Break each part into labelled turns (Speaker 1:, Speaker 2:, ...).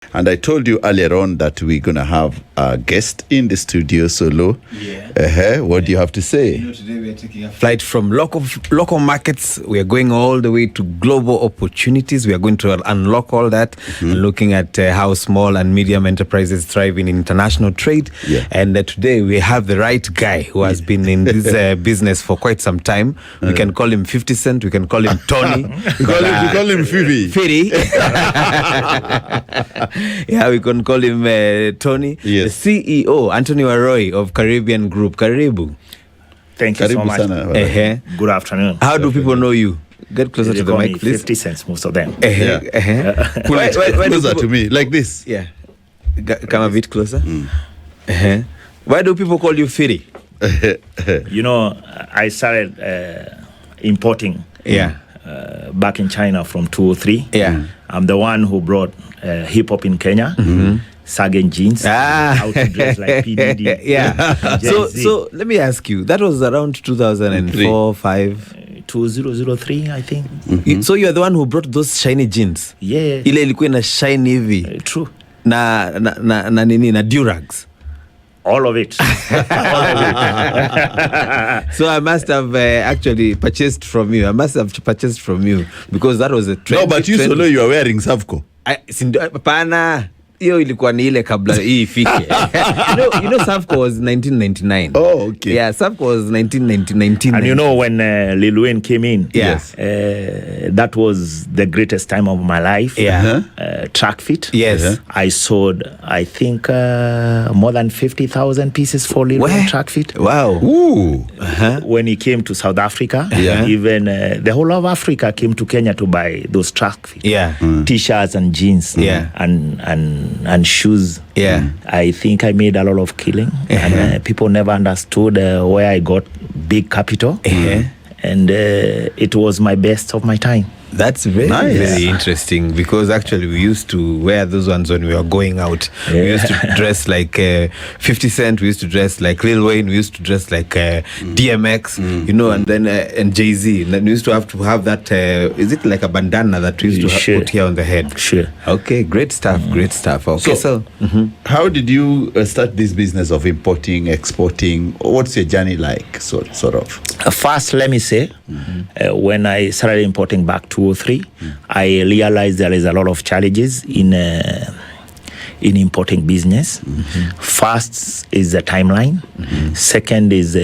Speaker 1: And I told you earlier on that we're going to have a guest in the studio solo.
Speaker 2: Yeah.
Speaker 1: What do you have to say?
Speaker 2: Today we are taking a flight from local markets. We are going all the way to global opportunities. We are going to unlock all that, and looking at how small and medium enterprises thrive in international trade.
Speaker 1: Yeah.
Speaker 2: And today we have the right guy who has been in this business for quite some time. We can call him 50 Cent. We can call him Tony.
Speaker 1: we call him Fifi.
Speaker 2: Firi. Yeah, we can call him Tony.
Speaker 1: Yes.
Speaker 2: The CEO, Anthony Warui of Caribbean Group. Karibu.
Speaker 3: Thank you so much. Good afternoon.
Speaker 2: How do people know you? Get closer to the mic, please.
Speaker 3: 50 cents, most of them.
Speaker 1: Pull it closer to me, like this.
Speaker 2: Yeah. Come a bit closer. Why do people call you Firi?
Speaker 3: You know, I started importing back in China from 2003.
Speaker 2: Yeah.
Speaker 3: I'm the one who brought hip-hop in Kenya. Sagging jeans, how to dress like PDD.
Speaker 2: Yeah. So let me ask you, that was around 2004, 5?
Speaker 3: 2003, I think.
Speaker 2: So you are the one who brought those shiny jeans?
Speaker 3: Yeah.
Speaker 2: Ile ilikuwa na shiny hivi.
Speaker 3: True.
Speaker 2: Na Durags.
Speaker 3: All of it.
Speaker 2: So I must have actually purchased from you. Because that was a trend.
Speaker 1: No, but you solo, you are wearing Savco.
Speaker 2: Pana. Hiyo ilikuwa ni ile kabla hii ifike. You know Savco was 1999.
Speaker 1: Oh, okay.
Speaker 2: Yeah, Savco was 1990.
Speaker 3: And you know when Lil Wayne came in,
Speaker 2: yes,
Speaker 3: that was the greatest time of my life.
Speaker 2: Yeah.
Speaker 3: Track fit.
Speaker 2: Yes.
Speaker 3: I sold, I think, more than 50,000 pieces for Lil Wayne track fit.
Speaker 2: Wow.
Speaker 1: Ooh.
Speaker 3: When he came to South Africa, even the whole of Africa came to Kenya to buy those track fit.
Speaker 2: Yeah.
Speaker 3: T-shirts and jeans.
Speaker 2: Yeah.
Speaker 3: And shoes.
Speaker 2: Yeah.
Speaker 3: I think I made a lot of killing, and people never understood where I got big capital, and it was my best of my time.
Speaker 2: That's very interesting, because actually we used to wear those ones when we were going out. We used to dress like 50 Cent, we used to dress like Lil Wayne, we used to dress like DMX, you know, and then and Jay-Z. And then we used to have that, is it like a bandana that we used to put here on the head?
Speaker 3: Sure.
Speaker 2: Okay, great stuff, great stuff. Okay, so
Speaker 1: how did you start this business of importing, exporting? What's your journey like, sort of?
Speaker 3: First, let me say, when I started importing back 2003, I realized there is a lot of challenges in importing business. First is the timeline. Second is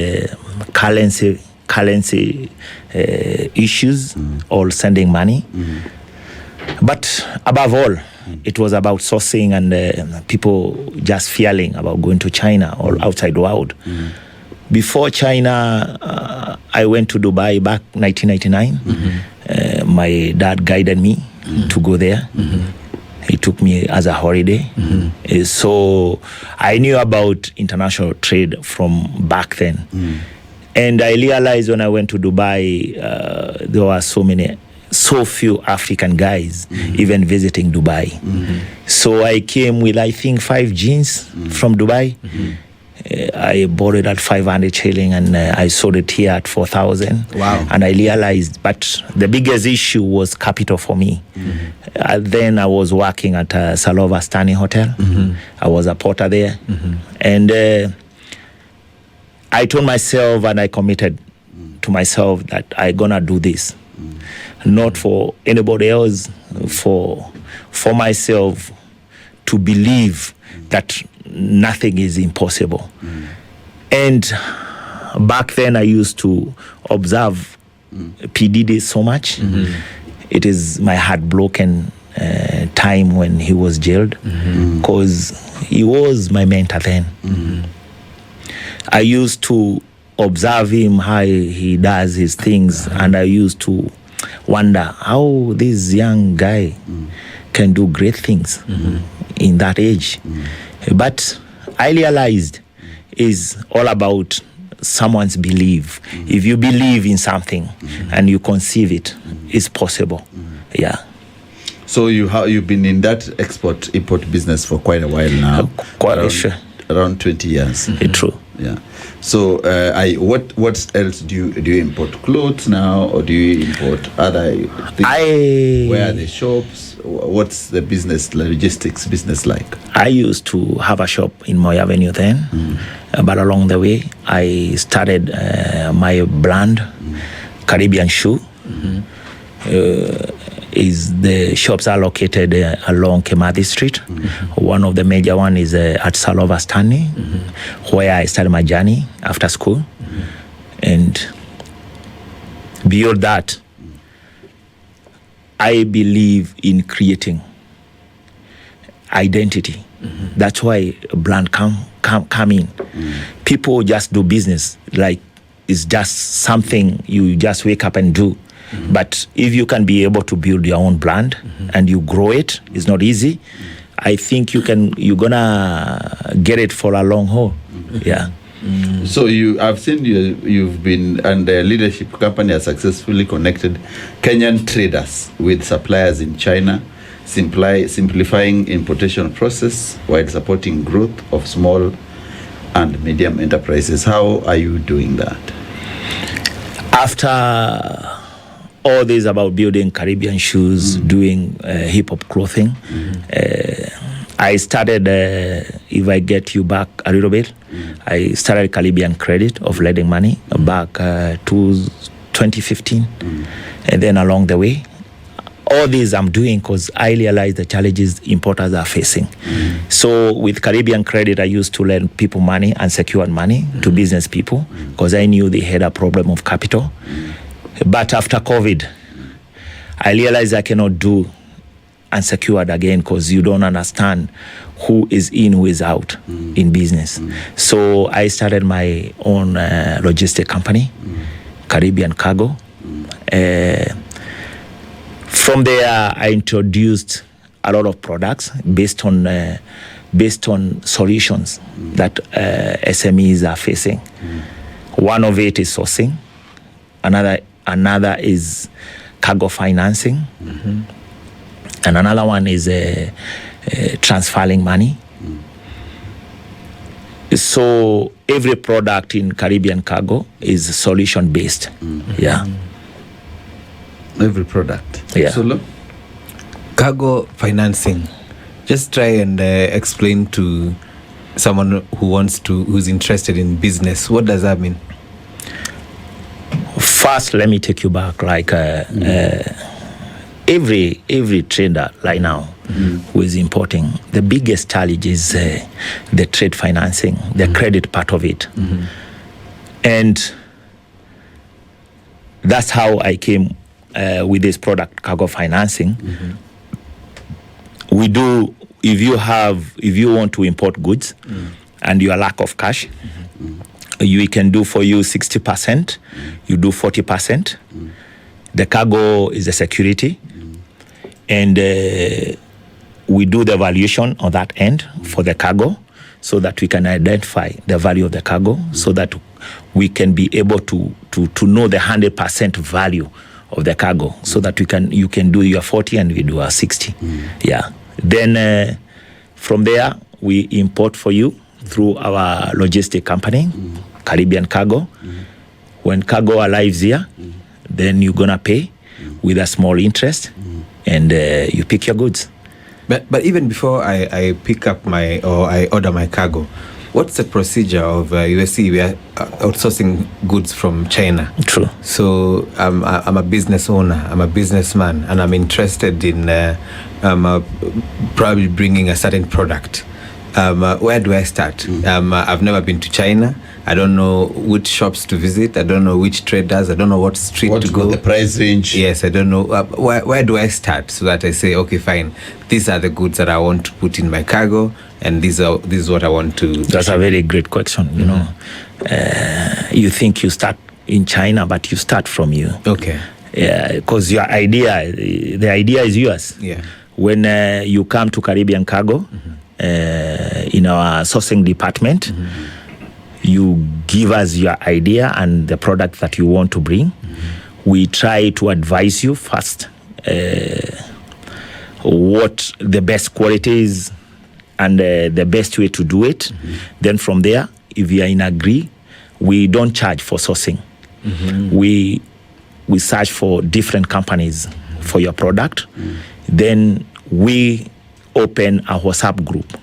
Speaker 3: currency issues, or sending money. But above all, it was about sourcing and people just fearing about going to China or outside the world. Before China, I went to Dubai back 1999. My dad guided me to go there. He took me as a holiday. So I knew about international trade from back then. And I realized when I went to Dubai, there were so few African guys even visiting Dubai. So I came with, I think, 5 jeans from Dubai. I bought it at 500 shilling, and I sold it here at 4,000.
Speaker 2: Wow.
Speaker 3: And I realized, but the biggest issue was capital for me. Then I was working at Salova Stanley Hotel. I was a porter there. And I told myself, and I committed to myself, that I'm going to do this. Not for anybody else, for myself to believe that nothing is impossible. And back then I used to observe P. Diddy so much. It is my heartbroken time when he was jailed, because he was my mentor then. I used to observe him, how he does his things, and I used to wonder how this young guy can do great things in that age. But I realized it's all about someone's belief. If you believe in something and you conceive it, it's possible. Yeah.
Speaker 1: So you've been in that import business for quite a while now.
Speaker 3: Sure.
Speaker 1: Around 20 years.
Speaker 3: True.
Speaker 1: Yeah. So, what else do you import clothes now, or do you import other things? Where are the shops? What's the business, logistics business like?
Speaker 3: I used to have a shop in Moy Avenue then, but along the way, I started my brand, Caribbean Shoe. The shops are located along Kemathi Street. One of the major one is at Salova Stanley, where I started my journey after school. And beyond that, I believe in creating identity. That's why brand come in. People just do business like it's just something you just wake up and do. But if you can be able to build your own brand and you grow it, it's not easy. I think you're gonna get it for a long haul. Yeah.
Speaker 1: So I've seen you've been, and the leadership company has successfully connected Kenyan traders with suppliers in China, simplifying importation process while supporting growth of small and medium enterprises. How are you doing that?
Speaker 3: After all this about building Caribbean shoes, doing hip-hop clothing, I started, if I get you back a little bit, I started Caribbean Credit of lending money back to 2015. And then along the way, all this I'm doing because I realize the challenges importers are facing. So with Caribbean Credit, I used to lend people money, unsecured money to business people because I knew they had a problem of capital. But after COVID, I realized I cannot do unsecured again because you don't understand who is in, who is out in business. So I started my own logistic company, Caribbean Cargo. From there, I introduced a lot of products based on solutions that SMEs are facing. One of it is sourcing. Another is cargo financing. And another one is transferring money. So every product in Caribbean Cargo is solution based. Yeah.
Speaker 1: Every product.
Speaker 3: Yeah.
Speaker 1: Solo?
Speaker 2: Cargo financing. Just try and explain to someone who's interested in business. What does that mean?
Speaker 3: First, let me take you back. Like every trader right now who is importing, the biggest challenge is the trade financing, the credit part of it. And that's how I came with this product, cargo financing. We do, if you want to import goods and you are lack of cash, we can do for you 60%, you do 40%. The cargo is the security, and we do the valuation on that end for the cargo so that we can identify the value of the cargo so that we can be able to know the 100% value of the cargo so that you can do your 40 and we do our 60. Yeah. Then from there, we import for you through our logistic company, Caribbean Cargo. When cargo arrives here, then you're gonna pay with a small interest, and you pick your goods.
Speaker 2: But even before I pick up I order my cargo, what's the procedure of USC? We are outsourcing goods from China.
Speaker 3: True.
Speaker 2: So I'm a business owner, I'm a businessman, and I'm interested in probably bringing a certain product. Where do I start? I've never been to China. I don't know which shops to visit. I don't know which traders. I don't know what street to go.
Speaker 1: The price range.
Speaker 2: Yes, I don't know. Where do I start so that I say, okay, fine, these are the goods that I want to put in my cargo, and this is what I want to.
Speaker 3: That's a very great question. You know, you think you start in China, but you start from you.
Speaker 2: Okay.
Speaker 3: Yeah, because the idea is yours.
Speaker 2: Yeah.
Speaker 3: When you come to Caribbean Cargo, in our sourcing department, you give us your idea and the product that you want to bring. We try to advise you first what the best quality is and the best way to do it. Then from there, if you are in agree, we don't charge for sourcing. We search for different companies for your product. Then we open a WhatsApp group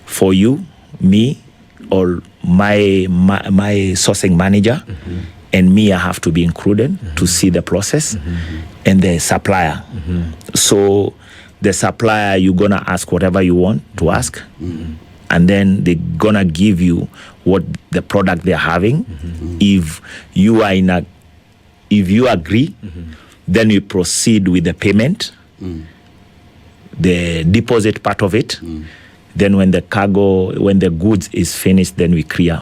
Speaker 3: for you, me, or my sourcing manager, and me. I have to be included to see the process, and the supplier. So the supplier, you're gonna ask whatever you want to ask, and then they're gonna give you what the product they're having. If you agree, then we proceed with the payment, the deposit part of it. Then when the goods is finished, then we clear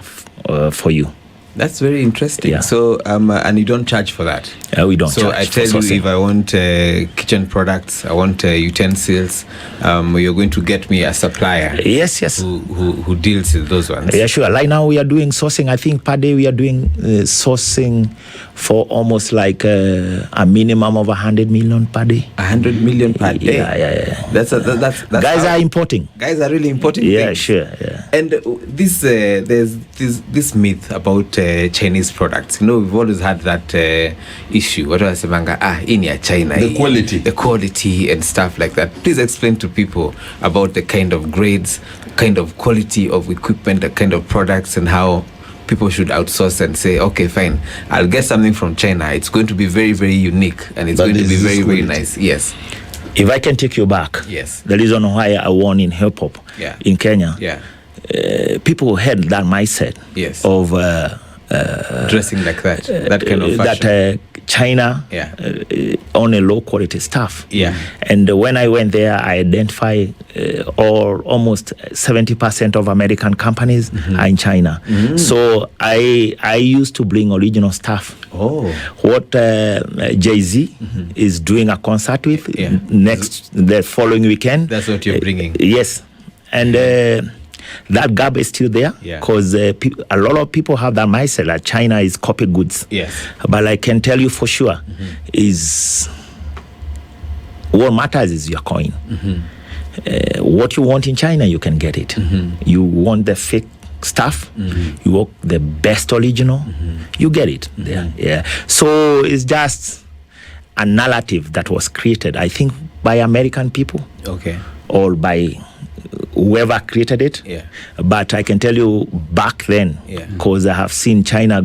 Speaker 3: for you.
Speaker 2: That's very interesting.
Speaker 3: Yeah.
Speaker 2: So, and you don't charge for that?
Speaker 3: We don't
Speaker 2: so
Speaker 3: charge.
Speaker 2: So I tell you, if I want kitchen products, I want utensils, you're going to get me a supplier.
Speaker 3: Yes.
Speaker 2: Who deals with those ones?
Speaker 3: Yeah, sure. Right now we are doing sourcing. I think per day we are doing sourcing for almost like a minimum of 100 million per day.
Speaker 2: 100 million per day?
Speaker 3: Yeah.
Speaker 2: That's
Speaker 3: guys are importing.
Speaker 2: Guys are really importing
Speaker 3: Yeah,
Speaker 2: things.
Speaker 3: sure. Yeah.
Speaker 2: And there's this myth about Chinese products. We've always had that issue. What was in China? The quality and stuff like that. Please explain to people about the kind of grades, kind of quality of equipment, the kind of products, and how people should outsource and say, okay, fine, I'll get something from China. It's going to be very, very unique, and it's going to be very, very nice. Yes.
Speaker 3: If I can take you back,
Speaker 2: yes,
Speaker 3: the reason why I won in hip hop in Kenya, people had that mindset of
Speaker 2: dressing like that kind of fashion.
Speaker 3: That China on a low quality stuff. And when I went there, I identified almost 70% of American companies are in China. So I used to bring original stuff. What Jay-Z is doing a concert with the following weekend.
Speaker 2: That's what you're bringing.
Speaker 3: Yes. And that gap is still there because a lot of people have that mindset that China is copy goods. But I can tell you for sure is what matters is your coin. What you want in China, you can get it. You want the fake stuff, you want the best original, you get it there. So it's just a narrative that was created, I think, by American people or by whoever created it. But I can tell you back then, because I have seen China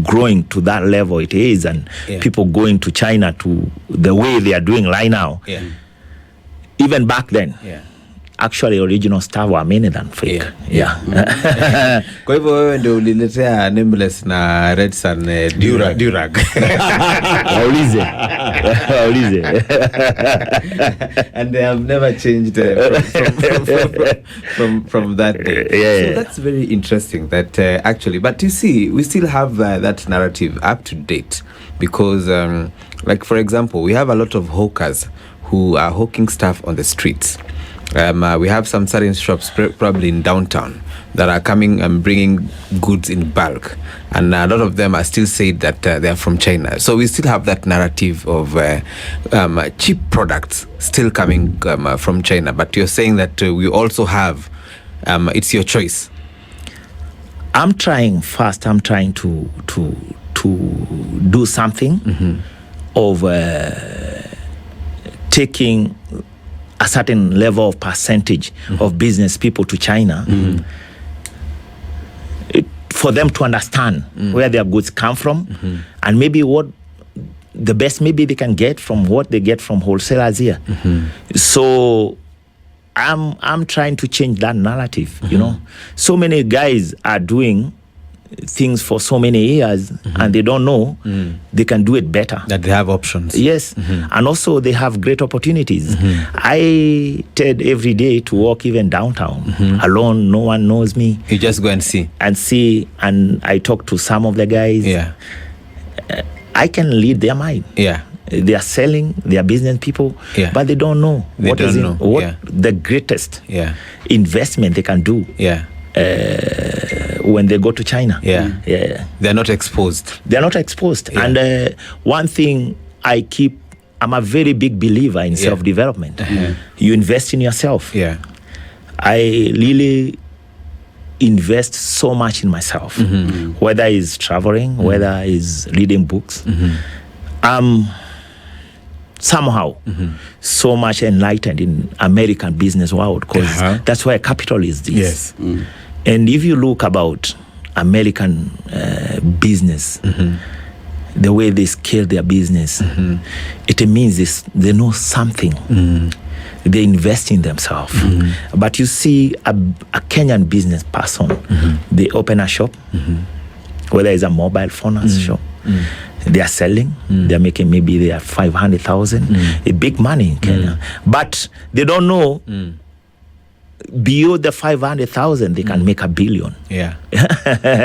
Speaker 3: growing to that level it is, and people going to China to the way they are doing right now. Even back then, actually original stuff were many than fake.
Speaker 2: Kwa hivyo wewe ndio uliletea Nameless na Red Sun Durag.
Speaker 3: Waulize.
Speaker 2: And they have never changed from that day. So that's very interesting that actually, but you see, we still have that narrative up to date because like for example, we have a lot of hawkers who are hawking stuff on the streets. We have some certain shops probably in downtown that are coming and bringing goods in bulk, and a lot of them are still saying that they are from China. So we still have that narrative of cheap products still coming from China. But you're saying that we also have it's your choice.
Speaker 3: I'm trying to do something of taking a certain level of percentage of business people to China for them to understand where their goods come from and maybe what the best maybe they can get from what they get from wholesalers here. So I'm trying to change that narrative, you know. So many guys are doing things for so many years and they don't know they can do it better,
Speaker 2: that they have options.
Speaker 3: And also they have great opportunities. I tend every day to walk even downtown alone. No one knows me.
Speaker 2: You just go and see
Speaker 3: and I talk to some of the guys. I can lead their mind. They are selling, they are business people, but they don't know what the greatest investment they can do when they go to China.
Speaker 2: They're not exposed.
Speaker 3: And one thing I'm a very big believer in self-development. You invest in yourself. I really invest so much in myself, whether it's traveling, whether it's reading books. Somehow so much enlightened in American business world, because that's where capital is this.
Speaker 2: Yes.
Speaker 3: And if you look about American business, the way they scale their business, it means they know something. They invest in themselves. But you see a Kenyan business person, they open a shop, whether it's a mobile phone shop, they are selling, they are making maybe they are 500,000, a big money in Kenya. But they don't know beyond the 500,000 they can make $1 billion.
Speaker 2: Yeah.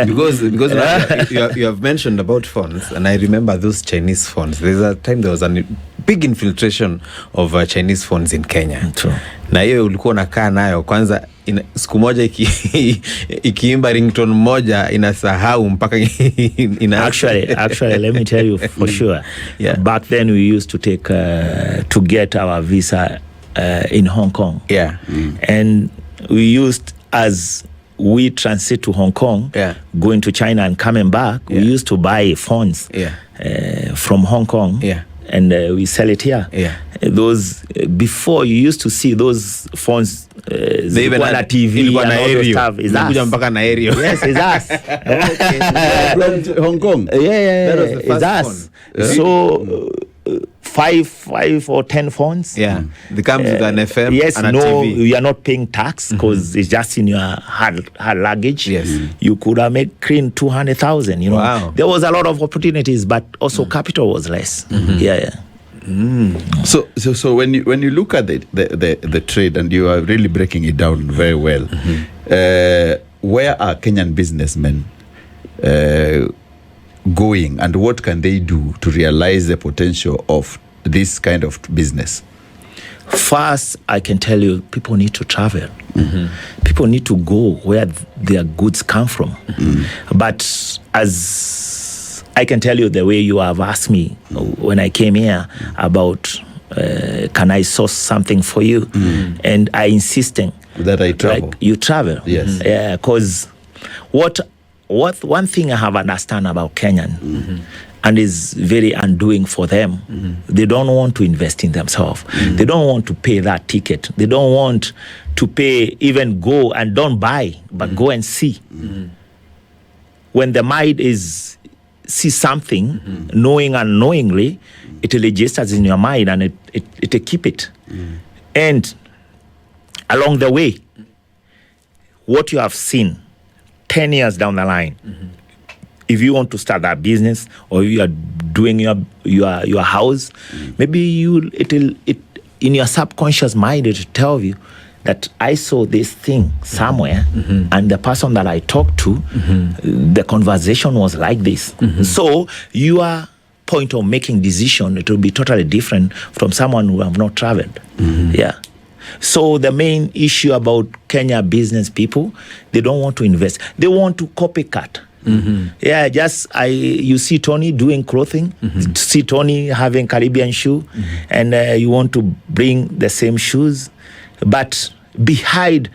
Speaker 2: because you have mentioned about phones, and I remember those Chinese phones. There's a time there was a big infiltration of Chinese phones in Kenya.
Speaker 3: True.
Speaker 2: Na hiyo ulikuwa unakaa nayo kwanza, siku moja ikiimba ringtone moja inasahau mpaka
Speaker 3: actually let me tell you for sure. Back then we used to take to get our visa in Hong Kong. And we used, as we transit to Hong Kong, going to China and coming back, we used to buy phones from Hong Kong. And we sell it here. Those before, you used to see those phones. They even had a TV and all those stuff. Is us. Yes, it's us.
Speaker 1: From Hong Kong.
Speaker 3: That was the first us. Phone. So 5 or 10 phones.
Speaker 2: They come with an FM.
Speaker 3: Yes,
Speaker 2: and a
Speaker 3: no,
Speaker 2: TV.
Speaker 3: you are not paying tax because it's just in your hard luggage. You could have made clean 200,000. You know,
Speaker 2: wow.
Speaker 3: There was a lot of opportunities, but also capital was less.
Speaker 1: So when you look at the trade, and you are really breaking it down very well, where are Kenyan businessmen going, and what can they do to realize the potential of this kind of business?
Speaker 3: First, I can tell you, people need to travel. People need to go where their goods come from. But as I can tell you, the way you have asked me when I came here about can I source something for you, and I insisting
Speaker 1: that I travel.
Speaker 3: Like, you travel.
Speaker 1: Yes.
Speaker 3: Yeah, because what one thing I have understand about Kenyan, and is very undoing for them, they don't want to invest in themselves. They don't want to pay that ticket. They don't want to pay, even go and don't buy, but go and see. When the mind is see something, knowing unknowingly, it registers in your mind, and it keep it. And along the way, what you have seen 10 years down the line, if you want to start that business, or you are doing your house, maybe it in your subconscious mind, it will tell you that I saw this thing somewhere, and the person that I talked to, the conversation was like this. So your point of making decision, it will be totally different from someone who have not traveled. So the main issue about Kenya business people, they don't want to invest. They want to copycat. You see Tony doing clothing, see Tony having Caribbean shoe, and you want to bring the same shoes. But behind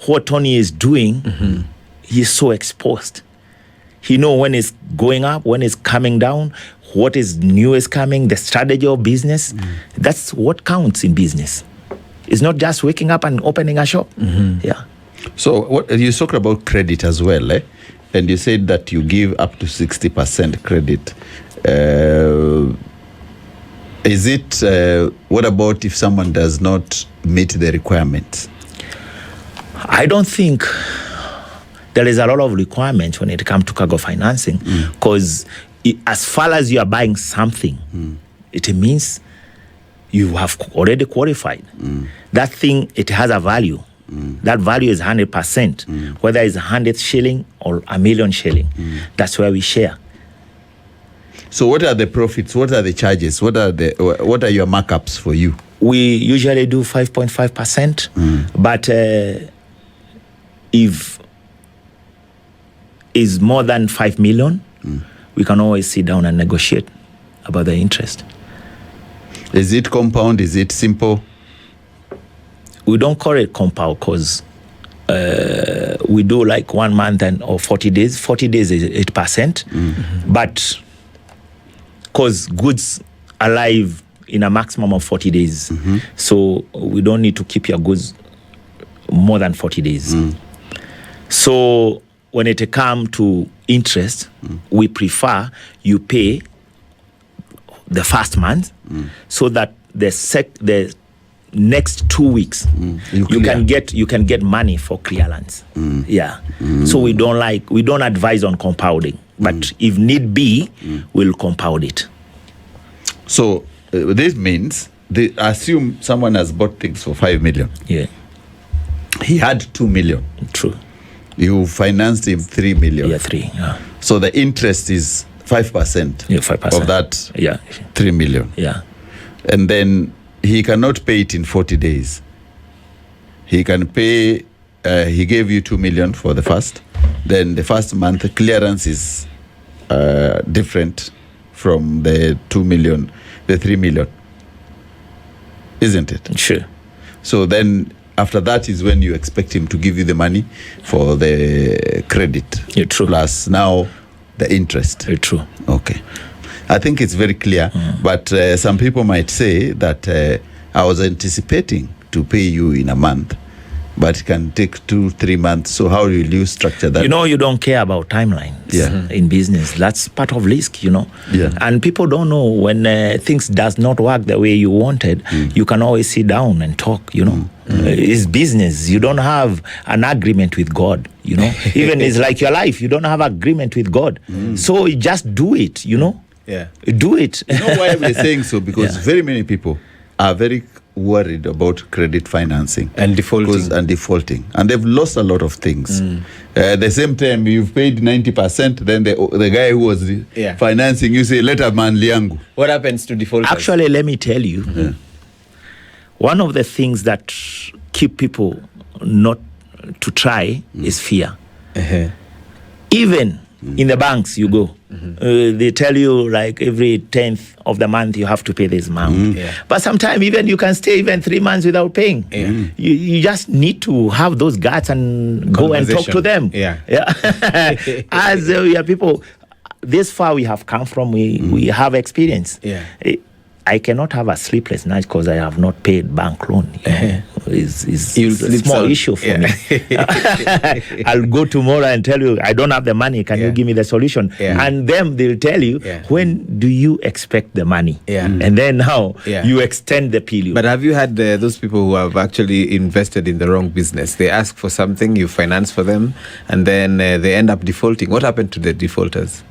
Speaker 3: what Tony is doing, he's so exposed. He know when it's going up, when it's coming down, what is new is coming, the strategy of business. That's what counts in business. It's not just waking up and opening a shop.
Speaker 1: So what you talked about credit as well, and you said that you give up to 60% credit. Is it? What about if someone does not meet the requirements?
Speaker 3: I don't think there is a lot of requirements when it comes to cargo financing, because as far as you are buying something, it means you have already qualified. That thing, it has a value. That value is 100%, whether it's 100 shilling or 1,000,000 shilling. That's where we share.
Speaker 1: So what are the profits? What are the charges? What are your markups for you?
Speaker 3: We usually do 5.5%, but if it's more than 5 million, we can always sit down and negotiate about the interest.
Speaker 1: Is it compound? Is it simple?
Speaker 3: We don't call it compound because we do like 1 month or 40 days. 40 days is 8%. But because goods alive in a maximum of 40 days. So we don't need to keep your goods more than 40 days. So when it comes to interest, we prefer you pay the first month so that the next 2 weeks you can get money for clearance. So we don't advise on compounding, but if need be, we'll compound it.
Speaker 1: So this means they assume someone has bought things for 5 million. He had 2 million.
Speaker 3: True.
Speaker 1: You financed him 3 million.
Speaker 3: 3.
Speaker 1: So the interest is 5%.
Speaker 3: 5%
Speaker 1: of that 3 million. And then he cannot pay it in 40 days. He can pay, he gave you 2 million for the first. Then the first month clearance is different from the 2 million, the 3 million. Isn't it?
Speaker 3: Sure.
Speaker 1: So then after that is when you expect him to give you the money for the credit.
Speaker 3: True.
Speaker 1: Plus now the interest.
Speaker 3: True.
Speaker 1: Okay. I think it's very clear, but some people might say that I was anticipating to pay you in a month, but it can take 2-3 months. So how will you structure that?
Speaker 3: You don't care about timelines in business. That's part of risk, And people don't know when things does not work the way you wanted, you can always sit down and talk, It's business. You don't have an agreement with God, Even it's like your life, you don't have agreement with God. So you just do it, Do it.
Speaker 1: You know why we're saying so? Because very many people are very worried about credit financing
Speaker 2: and defaulting.
Speaker 1: And they've lost a lot of things. At the same time, you've paid 90%, then the guy who was financing, you say, leta man liangu.
Speaker 2: What happens to defaulters?
Speaker 3: Actually, let me tell you, one of the things that keep people not to try is fear. Even in the banks you go, they tell you like every 10th of the month you have to pay this amount. But sometimes even you can stay even 3 months without paying. You just need to have those guts and go and talk to them. As people, this far we have come from, we have experience. I cannot have a sleepless night because I have not paid bank loan. It's a small issue for me. I'll go tomorrow and tell you, I don't have the money. Can you give me the solution? And then they'll tell you, when do you expect the money? And then now you extend the period.
Speaker 2: But have you had those people who have actually invested in the wrong business? They ask for something, you finance for them, and then they end up defaulting. What happened to the defaulters?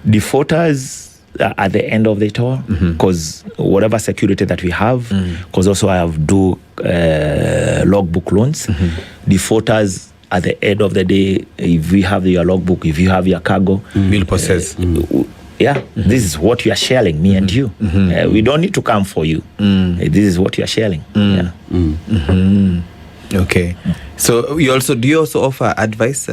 Speaker 3: Defaulters at the end of the tour, because whatever security that we have, because also I have logbook loans, defaulters at the end of the day, if we have your logbook, if you have your cargo,
Speaker 2: we'll possess.
Speaker 3: This is what you are sharing, me and you. We don't need to come for you. This is what you are sharing.
Speaker 2: Okay. So do you also offer advice?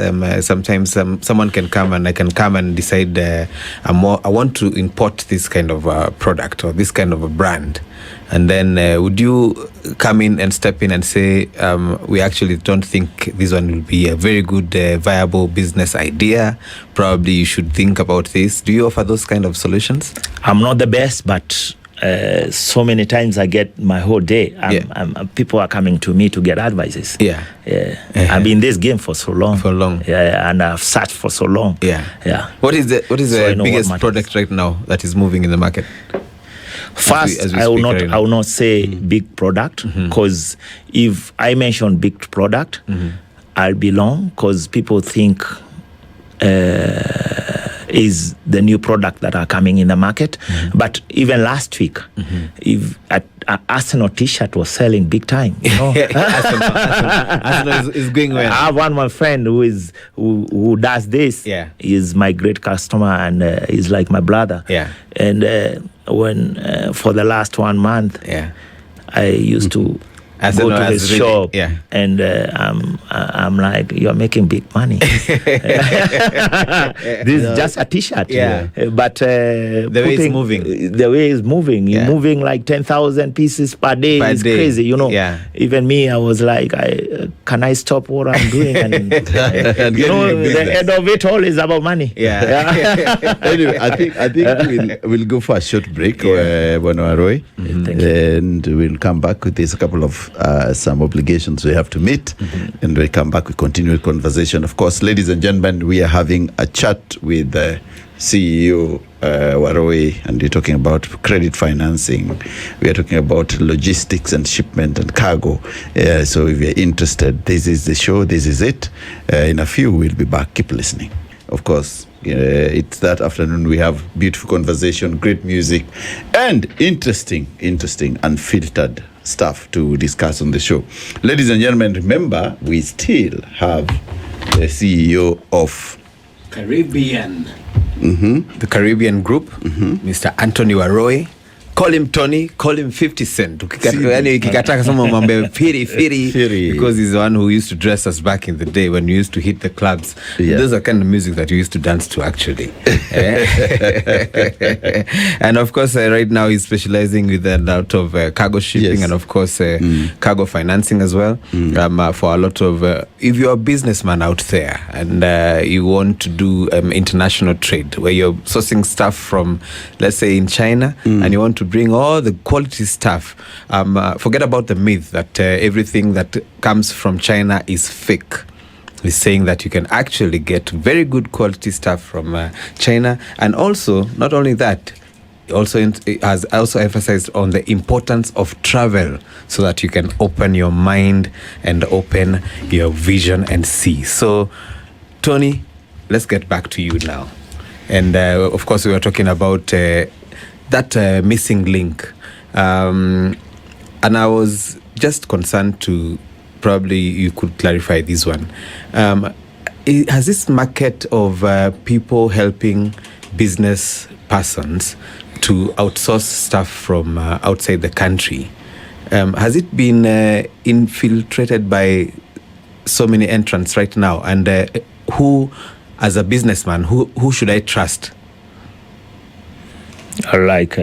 Speaker 2: Sometimes someone can come and I can come and decide I want to import this kind of product or this kind of a brand, and then would you come in and step in and say we actually don't think this one will be a very good viable business idea, probably you should think about this? Do you offer those kind of solutions?
Speaker 3: I'm not the best, but so many times I get my whole day. People are coming to me to get advices. I've been in this game for so long. And I've searched for so long.
Speaker 2: What is the biggest product right now that is moving in the market?
Speaker 3: First, I will not say big product, because if I mention big product, I'll be long, because people think is the new product that are coming in the market. But even last week, if Arsenal t-shirt was selling big time,
Speaker 2: Arsenal is going well.
Speaker 3: I have one friend who does this. He's my great customer, and he's like my brother. And when for the last 1 month, I used to
Speaker 2: As
Speaker 3: go
Speaker 2: in,
Speaker 3: to
Speaker 2: as
Speaker 3: his
Speaker 2: really-
Speaker 3: shop,
Speaker 2: yeah.
Speaker 3: and I'm like, you're making big money. This is just a T-shirt.
Speaker 2: Yeah.
Speaker 3: But
Speaker 2: way it's moving.
Speaker 3: the way it's moving,
Speaker 2: Yeah.
Speaker 3: moving like 10,000 pieces per day
Speaker 2: Per
Speaker 3: is
Speaker 2: day.
Speaker 3: crazy.
Speaker 2: Yeah.
Speaker 3: Even me, I was like, can I stop what I'm doing? And,
Speaker 1: And
Speaker 3: you
Speaker 1: get
Speaker 3: know,
Speaker 1: in
Speaker 3: the
Speaker 1: business.
Speaker 3: end of it all is about money.
Speaker 2: Yeah.
Speaker 1: Anyway, I think we'll go for a short break, Bwana Warui,
Speaker 3: Thank you.
Speaker 1: and we'll come back with this couple of some obligations we have to meet, and we'll come back. We continue the conversation. Of course, ladies and gentlemen, we are having a chat with CEO Warui, and we're talking about credit financing. We are talking about logistics and shipment and cargo. So if you're interested, this is the show. This is it. In a few, we'll be back. Keep listening. Of course, it's that afternoon. We have beautiful conversation, great music, and interesting, unfiltered stuff to discuss on the show. Ladies and gentlemen, remember, we still have the CEO of
Speaker 4: Caribbean.
Speaker 2: The Caribbean Group, Mr. Anthony Warui. Call him Tony, call him 50 Cent. Yani ukikataa kusema mambo firi, because he's the one who used to dress us back in the day when we used to hit the clubs.
Speaker 1: Yeah.
Speaker 2: Those are kind of music that we used to dance to, actually. And of course, right now he's specializing with a lot of cargo shipping,
Speaker 1: Yes.
Speaker 2: and of course cargo financing as well. For a lot of if you're a businessman out there and you want to do international trade where you're sourcing stuff from, let's say, in China, and you want to bring all the quality stuff, forget about the myth that everything that comes from China is fake. He's saying that you can actually get very good quality stuff from China, and also not only that, it has also emphasized on the importance of travel so that you can open your mind and open your vision and see. So, Tony, let's get back to you now. And of course, we were talking about that missing link. And I was just concerned to probably you could clarify this one. Has this market of people helping business persons to outsource stuff from outside the country, has it been infiltrated by so many entrants right now? And who, as a businessman, who should I trust?
Speaker 3: Like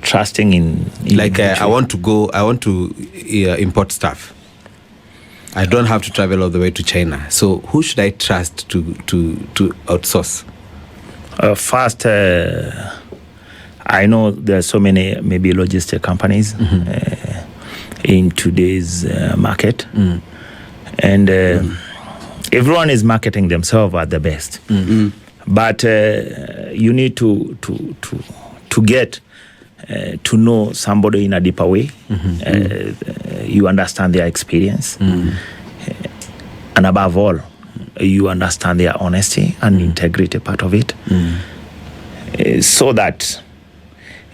Speaker 3: trusting in
Speaker 2: Like I want to import stuff. I don't have to travel all the way to China. So who should I trust to outsource?
Speaker 3: First, I know there are so many maybe logistic companies in today's market, and everyone is marketing themselves at the best. But you need to get to know somebody in a deeper way. You understand their experience, and above all, you understand their honesty and integrity part of it, so that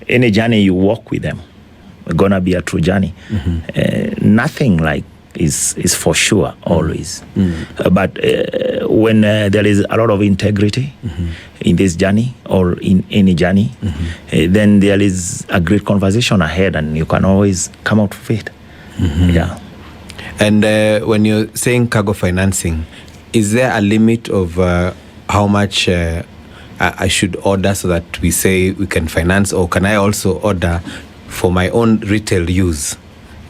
Speaker 3: any journey you walk with them is gonna be a true journey. Nothing like is for sure always, but when there is a lot of integrity in this journey or in any journey, then there is a great conversation ahead, and you can always come out of it. Yeah.
Speaker 2: And when you're saying cargo financing, is there a limit of how much I should order so that we say we can finance, or can I also order for my own retail use?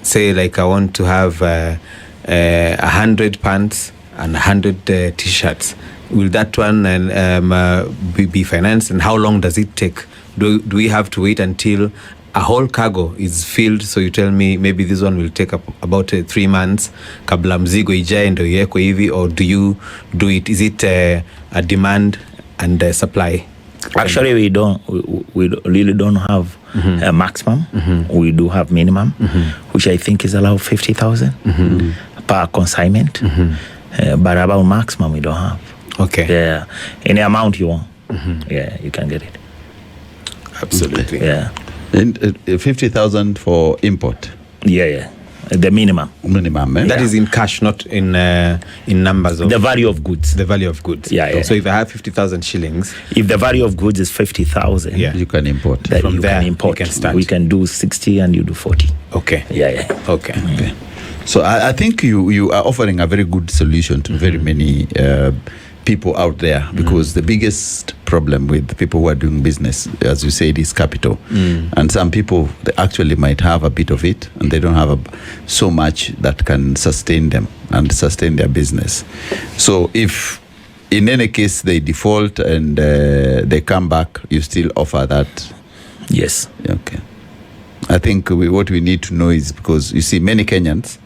Speaker 2: Say like I want to have 100 pants and 100 t-shirts. Will that one be financed, and how long does it take? Do we have to wait until a whole cargo is filled? So you tell me maybe this one will take about 3 months kabla mzigo ijae ndo iwekwe hivi, or do you do it? Is it a demand and supply?
Speaker 3: Actually, we really don't have a maximum. We do have minimum, which I think is allowed 50,000 per consignment. But about maximum, we don't have.
Speaker 2: Okay.
Speaker 3: Yeah, any amount you want, yeah, you can get it.
Speaker 2: Absolutely.
Speaker 3: Yeah,
Speaker 1: And 50,000 for import
Speaker 3: yeah, the minimum.
Speaker 1: minimum.
Speaker 2: That is in cash, not in numbers of
Speaker 3: The value of goods.
Speaker 2: the value of goods.
Speaker 3: Yeah.
Speaker 2: So if I have 50,000 shillings,
Speaker 3: If the value of goods is 50,000,
Speaker 2: Yeah.
Speaker 1: You can import.
Speaker 3: then
Speaker 2: From
Speaker 3: you
Speaker 2: there,
Speaker 3: can
Speaker 2: you
Speaker 3: import.
Speaker 2: can start.
Speaker 3: We can do 60 and you do 40.
Speaker 2: okay.
Speaker 3: Yeah.
Speaker 2: Okay.
Speaker 1: So I think you are offering a very good solution to very many people out there, because the biggest problem with people who are doing business, as you said, is capital. And some people, they actually might have a bit of it, and they don't have so much that can sustain them and sustain their business. So if in any case they default and they come back, you still offer that?
Speaker 3: Yes.
Speaker 1: Okay. I think what we need to know is, because you see many Kenyans,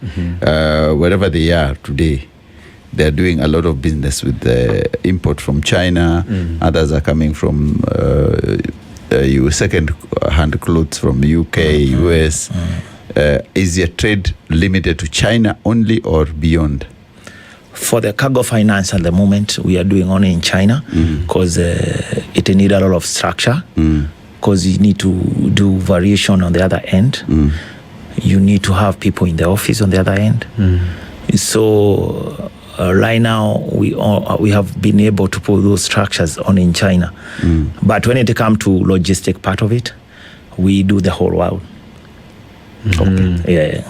Speaker 1: wherever they are today, they're doing a lot of business with the import from China. Others are coming from second-hand clothes from UK, US. Is your trade limited to China only or beyond?
Speaker 3: For the cargo finance at the moment, we are doing only in China, because it needs a lot of structure, because you need to do variation on the other end. You need to have people in the office on the other end. So right now, we have been able to put those structures on in China. But when it comes to logistic part of it, we do the whole world. Okay.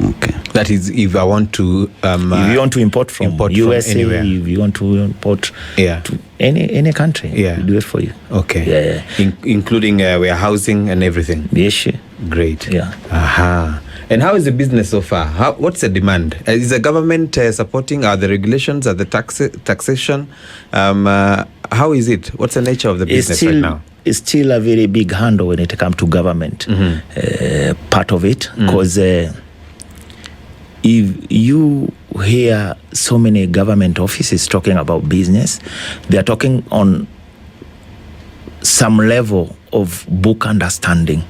Speaker 1: Okay.
Speaker 2: That is, if I want to
Speaker 3: if you want to import from USA,
Speaker 2: anywhere.
Speaker 3: if you want to import to any country, we do it for you.
Speaker 2: Okay. Including warehousing and everything.
Speaker 3: Yes, sure.
Speaker 2: Great.
Speaker 3: Yeah.
Speaker 2: Aha. And how is the business so far? What's the demand? Is the government supporting? Are the regulations? Are the taxation? How is it? What's the nature of the business right now?
Speaker 3: It's still a very big handle when it comes to government part of it, because if you hear so many government offices talking about business, they are talking on some level of book understanding.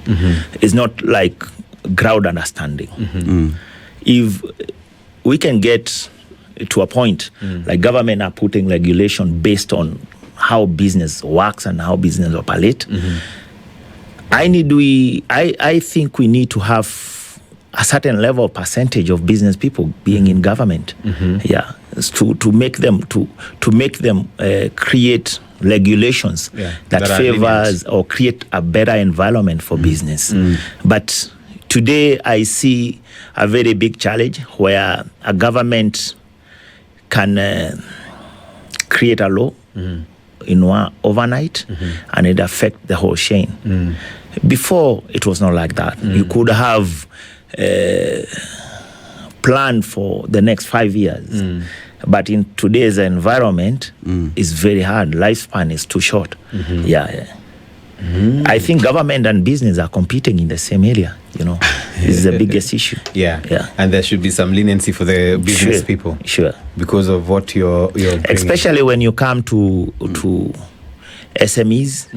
Speaker 3: It's not like ground understanding. If we can get to a point like government are putting regulation based on how business works and how business operates, I think we need to have a certain level of percentage of business people being in government, to make them create regulations that favors or create a better environment for business. But today I see a very big challenge where a government can create a law in one overnight and it affect the whole chain. Before it was not like that. You could have plan for the next 5 years. But in today's environment, it's very hard. Lifespan is too short. I think government and business are competing in the same area. It's the biggest issue.
Speaker 2: And there should be some leniency for the business people.
Speaker 3: Sure.
Speaker 2: Because of what you're bringing.
Speaker 3: Especially when you come to SMEs,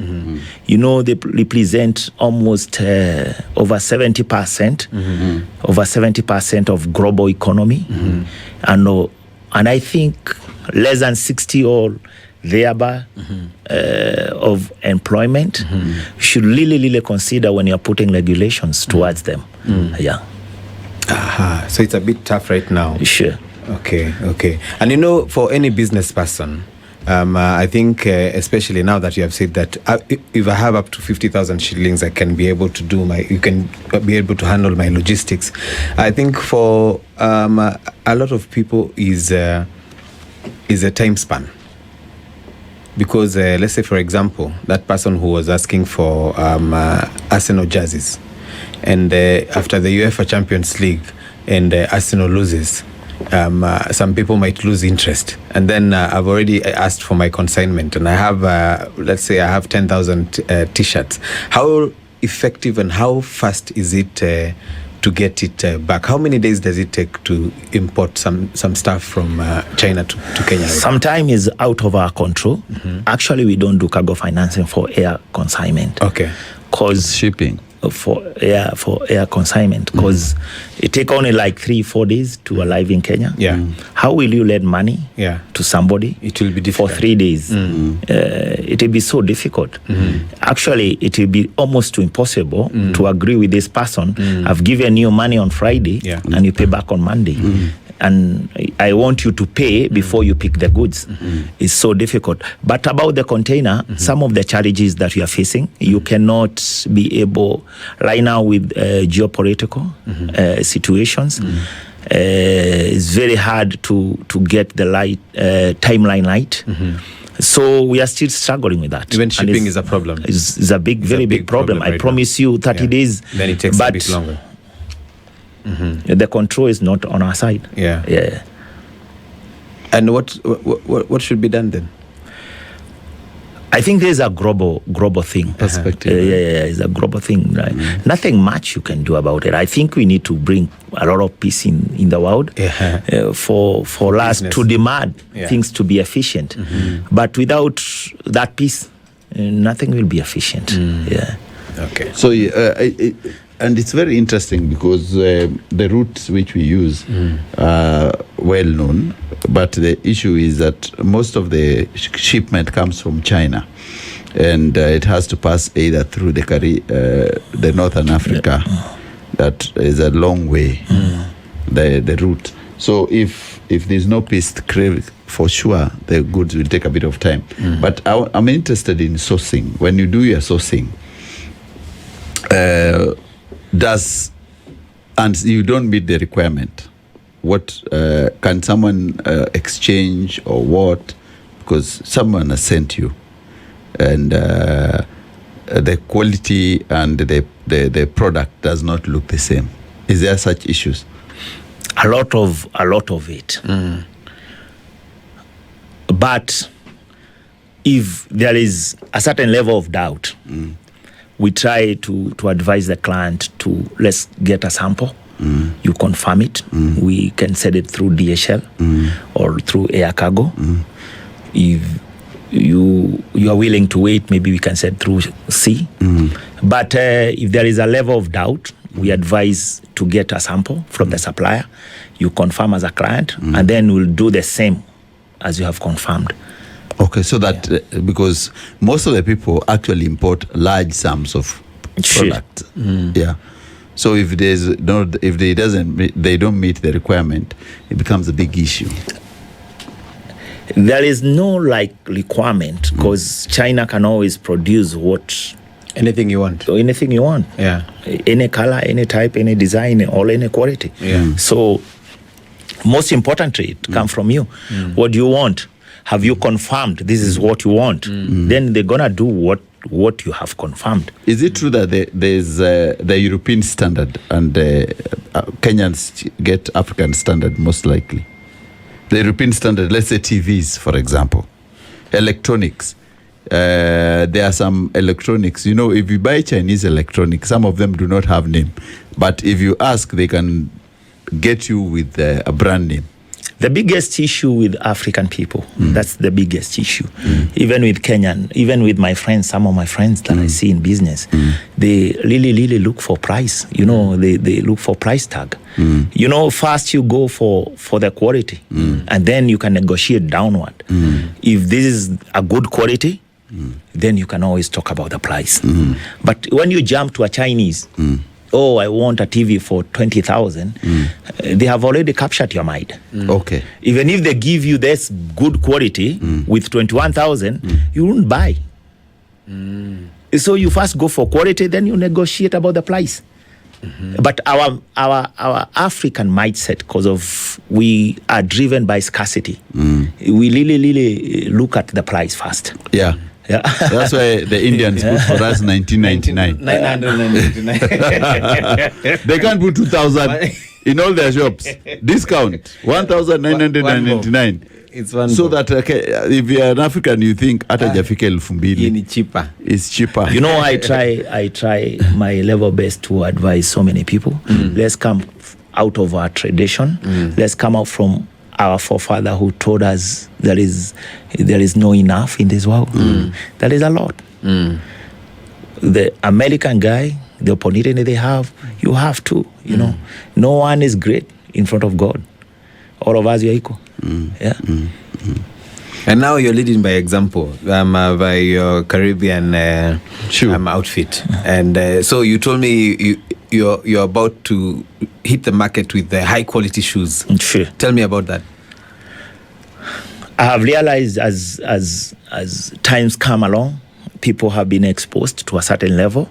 Speaker 3: they represent almost over 70% of global economy, and I think less than 60 or thereby of employment should really consider when you're putting regulations towards them.
Speaker 2: So it's a bit tough right now.
Speaker 3: Sure.
Speaker 2: Okay. And for any business person, I think, especially now that you have said that if I have up to 50,000 shillings, you can be able to handle my logistics. I think for a lot of people is a time span. Because let's say, for example, that person who was asking for Arsenal jerseys, and after the UEFA Champions League and Arsenal loses, some people might lose interest. And then I've already asked for my consignment, and I have, let's say I have 10,000 T-shirts. How effective and how fast is it to get it back? How many days does it take to import some stuff from China to Kenya?
Speaker 3: Sometimes it's out of our control. Actually, we don't do cargo financing for air consignment.
Speaker 2: Okay.
Speaker 3: Because
Speaker 1: shipping.
Speaker 3: For air consignment, because it take only like 3-4 days to arrive in Kenya. How will you lend money to somebody?
Speaker 2: It will be difficult.
Speaker 3: For 3 days. It will be so difficult. Actually, it will be almost too impossible to agree with this person. I've given you money on Friday and you pay back on Monday. And I want you to pay before you pick the goods. It's so difficult. But about the container, some of the challenges that we are facing, you cannot be able, right now with geopolitical situations, It's very hard to get the timeline right. So we are still struggling with that.
Speaker 2: Even shipping is a problem.
Speaker 3: It's a very big problem. I promise you 30 days.
Speaker 2: Then it takes a bit longer.
Speaker 3: The control is not on our side.
Speaker 2: Yeah. And what should be done then?
Speaker 3: I think there's a global thing.
Speaker 1: Perspective.
Speaker 3: It's a global thing. Right? Nothing much you can do about it. I think we need to bring a lot of peace in the world for us to demand things to be efficient. But without that peace, nothing will be efficient.
Speaker 2: Okay.
Speaker 1: So, and it's very interesting because the routes which we use are well known, but the issue is that most of the shipment comes from China, and it has to pass either through the Northern Africa. That is a long way, the route. So if there's no peace, for sure the goods will take a bit of time. But I'm interested in sourcing. When you do your sourcing, and you don't meet the requirement, what can someone exchange or what? Because someone has sent you, and the quality and the product does not look the same. Is there such issues?
Speaker 3: A lot of it. But if there is a certain level of doubt, we try to advise the client to let's get a sample. You confirm it. We can send it through DHL or through air cargo. If you are willing to wait, maybe we can send through sea. But if there is a level of doubt, we advise to get a sample from the supplier. You confirm as a client, and then we'll do the same as you have confirmed.
Speaker 1: Okay, so that because most of the people actually import large sums of product. So if they don't meet the requirement, it becomes a big issue.
Speaker 3: There is no requirement because China can always produce
Speaker 2: anything you want.
Speaker 3: Anything you want. Any color, any type, any design, or any quality. So most importantly, it comes from you. What do you want? Have you confirmed this is what you want? Then they're gonna do what you have confirmed.
Speaker 1: Is it true that there's the European standard and Kenyans get African standard most likely? The European standard, let's say TVs, for example, electronics. There are some electronics. If you buy Chinese electronics, some of them do not have name, but if you ask, they can get you with a brand name.
Speaker 3: The biggest issue with African people, that's the biggest issue. Even with Kenyan, even with my friends, some of my friends that I see in business, they really look for price. They look for price tag. First you go for the quality, and then you can negotiate downward. If this is a good quality, then you can always talk about the price. But when you jump to a Chinese, I want a TV for 20,000, they have already captured your mind.
Speaker 1: Okay.
Speaker 3: Even if they give you this good quality with 21,000, you won't buy. So you first go for quality, then you negotiate about the price. But our African mindset, because of we are driven by scarcity, we really look at the price first. That's
Speaker 1: why the Indians put for us 1999.
Speaker 2: 999.
Speaker 1: They can't put 2,000 in all their shops. Discount 1,999.
Speaker 2: It's one.
Speaker 1: So that if you're an African, you think hata jafika 2,000.
Speaker 2: Cheaper.
Speaker 1: It's cheaper.
Speaker 3: I try my level best to advise so many people. Let's come out of our tradition. Let's come out from our forefather who told us there is no enough in this world. There is a lot. The American guy, the opportunity they have, you have to. No one is great in front of God. All of us are equal.
Speaker 2: And now you're leading by example, by your Caribbean outfit. And so you told me you're about to hit the market with the high quality shoes.
Speaker 3: Sure.
Speaker 2: Tell me about that. I
Speaker 3: have realized as times come along, people have been exposed to a certain level.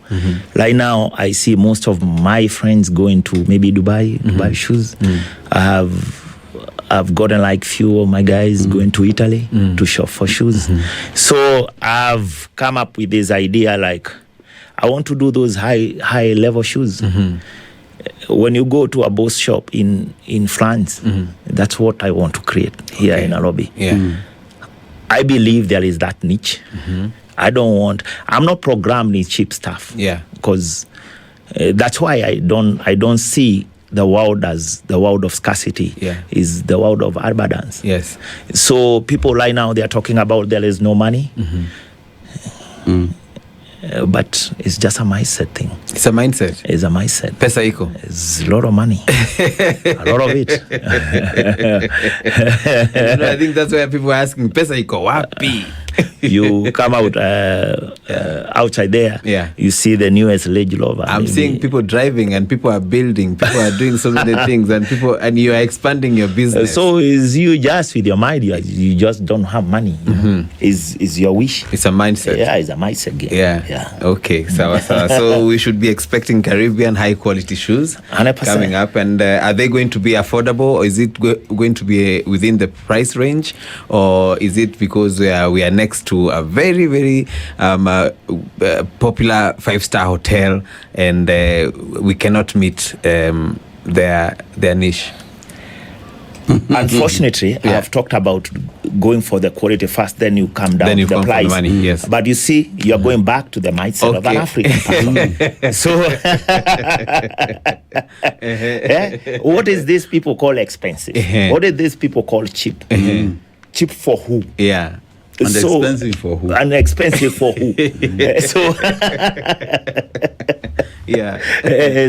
Speaker 3: Right now, I see most of my friends going to maybe Dubai shoes. I've gotten like few of my guys going to Italy to shop for shoes. So I've come up with this idea, like I want to do those high level shoes. When you go to a Boss shop in France, that's what I want to create here in Nairobi. I believe there is that niche. I'm not programmed in cheap stuff. Because that's why I don't see the world as the world of scarcity. Is the world of abundance. So people right now, they are talking about there is no money. But it's just a mindset thing.
Speaker 2: It's a mindset.
Speaker 3: It's a mindset.
Speaker 2: Pesa iko.
Speaker 3: It's a lot of money. A lot of it.
Speaker 2: I think that's why people are asking, pesa iko wapi?
Speaker 3: You come out outside there, you see the newest Range Rover.
Speaker 2: I'm seeing people driving and people are building, people are doing so many things, and you are expanding your business.
Speaker 3: So is you just with your mind, you just don't have money. Is your wish.
Speaker 2: It's a mindset.
Speaker 3: Yeah, it's a mindset game.
Speaker 2: Okay, so we should be expecting Caribbean high quality shoes
Speaker 3: 100%.
Speaker 2: coming up, and are they going to be affordable, or is it going to be within the price range, or is it because we are next to a very, very popular 5-star hotel, and we cannot meet their niche?
Speaker 3: Unfortunately, I've talked about going for the quality first, then you come down to the price.
Speaker 2: For the money,
Speaker 3: But you see, you're going back to the mindset of an African person. So, what is this people call expensive? What is this people call cheap? Cheap for who?
Speaker 1: And expensive for who?
Speaker 3: And expensive for who?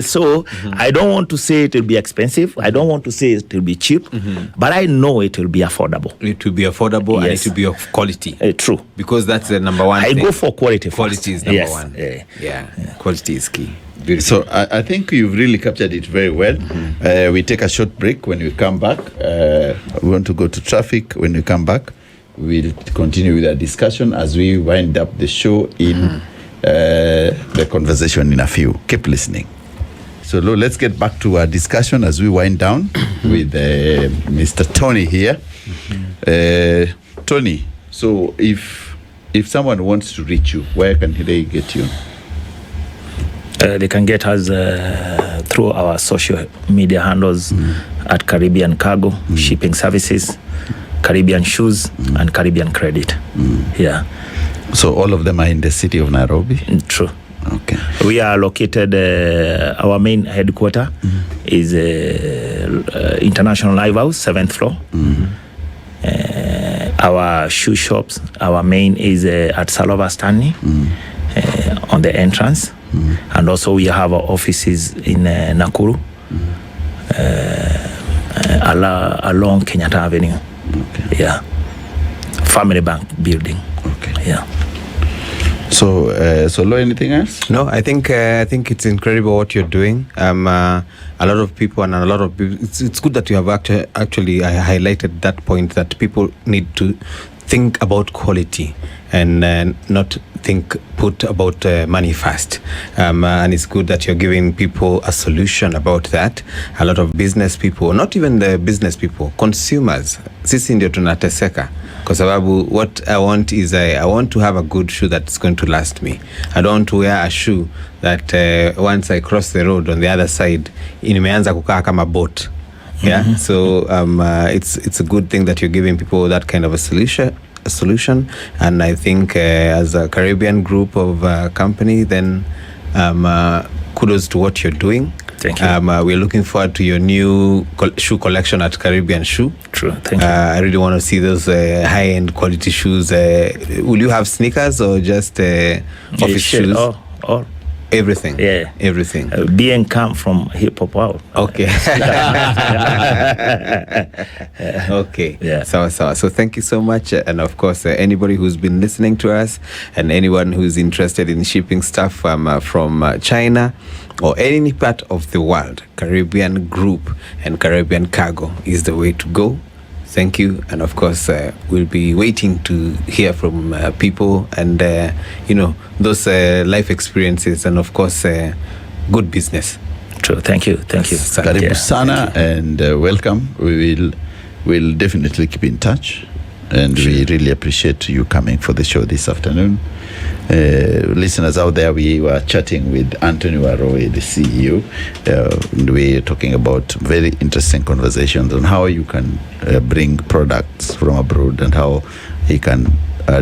Speaker 3: So I don't want to say it will be expensive. I don't want to say it will be cheap. But I know it will be affordable.
Speaker 2: It will be affordable, and it will be of quality.
Speaker 3: True.
Speaker 2: Because that's the number one thing.
Speaker 3: I go for quality first.
Speaker 2: Quality is number one. Quality is key. Beautiful.
Speaker 1: So I think you've really captured it very well. We take a short break. When we come back, we want to go to traffic. When we come back, we'll continue with our discussion as we wind up the show in the conversation in a few. Keep listening. So let's get back to our discussion as we wind down with Mr. Tony here. Tony, so if someone wants to reach you, where can they get you?
Speaker 3: They can get us through our social media handles at Caribbean Cargo, Shipping Services, Caribbean Shoes, and Caribbean Credit.
Speaker 1: So all of them are in the city of Nairobi?
Speaker 3: True.
Speaker 1: Okay.
Speaker 3: We are located, our main headquarter is International Live House, 7th floor. Our shoe shops, our main is at Salova Stanley on the entrance. And also we have our offices in Nakuru, along Kenyatta Avenue. Family Bank building.
Speaker 1: So, anything else?
Speaker 2: No, I think it's incredible what you're doing. A lot of people and a lot of people. It's good that you have actually highlighted that point, that people need to think about quality and not put about money first. And it's good that you're giving people a solution about that. A lot of business people, not even the business people, consumers, sisi ndio tunateseka. Kwa sababu what I want is I want to have a good shoe that's going to last me. I don't want to wear a shoe that once I cross the road on the other side, imeanza kukaa kama boat. So it's a good thing that you're giving people that kind of a solution. And I think as a Caribbean group of company, then kudos to what you're doing.
Speaker 3: Thank you.
Speaker 2: We're looking forward to your new shoe collection at Caribbean Shoe.
Speaker 3: True. Thank you.
Speaker 2: I really want to see those high-end quality shoes. Will you have sneakers or just office shoes?
Speaker 3: All.
Speaker 2: Everything.
Speaker 3: Yeah.
Speaker 2: Everything.
Speaker 3: Being come from hip hop world.
Speaker 2: Okay. Okay.
Speaker 3: Yeah.
Speaker 2: So thank you so much. And of course, anybody who's been listening to us and anyone who's interested in shipping stuff from China or any part of the world, Caribbean Group and Caribbean Cargo is the way to go. Thank you. And of course, we'll be waiting to hear from people and, those life experiences and, of course, good business.
Speaker 3: True. Thank you.
Speaker 1: Karibu sana and welcome. We'll definitely keep in touch. And we really appreciate you coming for the show this afternoon. Listeners out there, we were chatting with Anthony Warui, the CEO. And we're talking about very interesting conversations on how you can bring products from abroad and how you can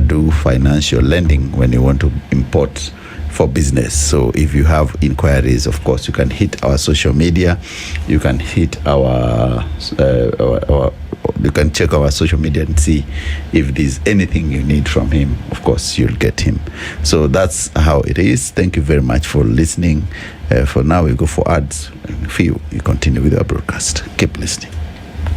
Speaker 1: do financial lending when you want to import for business. So if you have inquiries, of course, you can hit our social media. You can hit you can check our social media and see if there's anything you need from him. Of course, you'll get him. So that's how it is. Thank you very much for listening. For now, we go for ads. And for you continue with our broadcast. Keep listening.